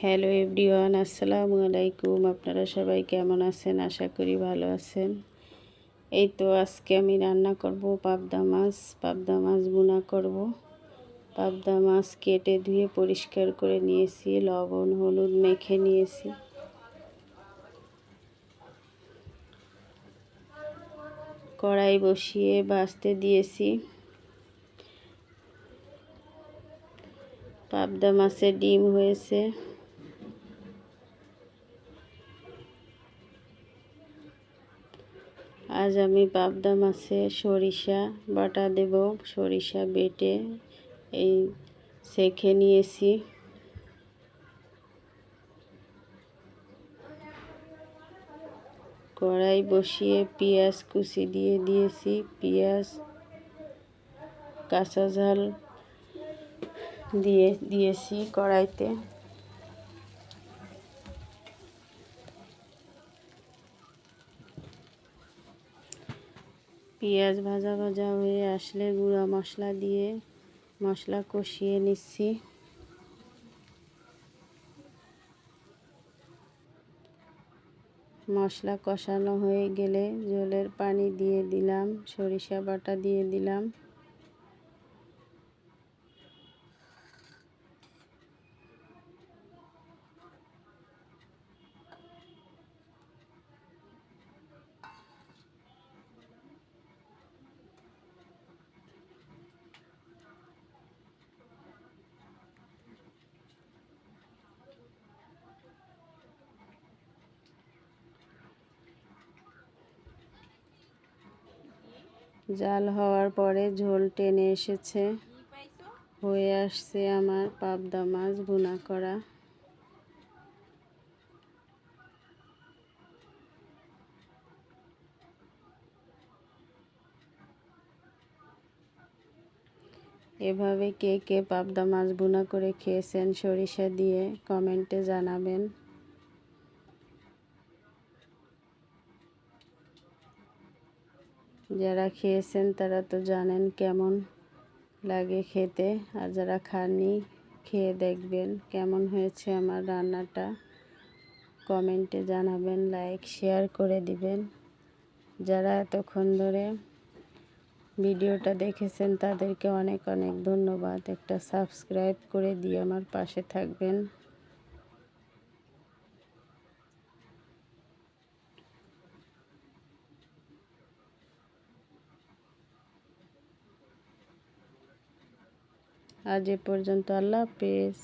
Hello everyone, আসসালামু আলাইকুম। আপনারা সবাই কেমন আছেন? আশা করি ভালো আছেন। এই তো আজকে আমি রান্না করব পাবদা মাছ ভুনা করব। পাবদা মাছ কেটে ধুয়ে পরিষ্কার করে নিয়েছি, লবণ হলুদ মেখে নিয়েছি। কড়াই বসিয়ে ভাজতে দিয়েছি। পাবদা মাছের ডিম হয়েছে। আজ আমি পাবদা মাছে সরিষা বাটা দেব। সরিষা বেটে এই সেঁকে নিয়েছি। কড়াই বসিয়ে পেঁয়াজ কুচি দিয়ে দিয়েছি। পেঁয়াজ কাঁচা ঝাল দিয়ে দিয়েছি কড়াইতে। পেঁয়াজ ভাজা ভাজা হয়ে আসলে গুঁড়া মশলা দিয়ে মশলা কষিয়ে নিচ্ছি। মশলা কষানো হয়ে গেলে ঝোলের পানি দিয়ে দিলাম, সরিষা বাটা দিয়ে দিলাম। জাল হওয়ার পরে ঝোল টেনে এসেছে, হয়ে আসছে আমার পাবদা মাছ ভুনা করা। এভাবে কে কে পাবদা মাছ ভুনা করে খেয়েছেন সরিষা দিয়ে কমেন্টে জানাবেন। যারা খেয়েছেন তারা তো জানেন কেমন লাগে খেতে, আর যারা খাননি খেয়ে দেখবেন কেমন হয়েছে আমার রান্নাটা। কমেন্টে জানাবেন, লাইক শেয়ার করে দিবেন। যারা এতক্ষণ ধরে ভিডিওটা দেখেছেন তাদেরকে অনেক অনেক ধন্যবাদ। একটা সাবস্ক্রাইব করে দিয়ে আমার পাশে থাকবেন। আজ এ পর্যন্ত, আল্লাহ হাফেজ।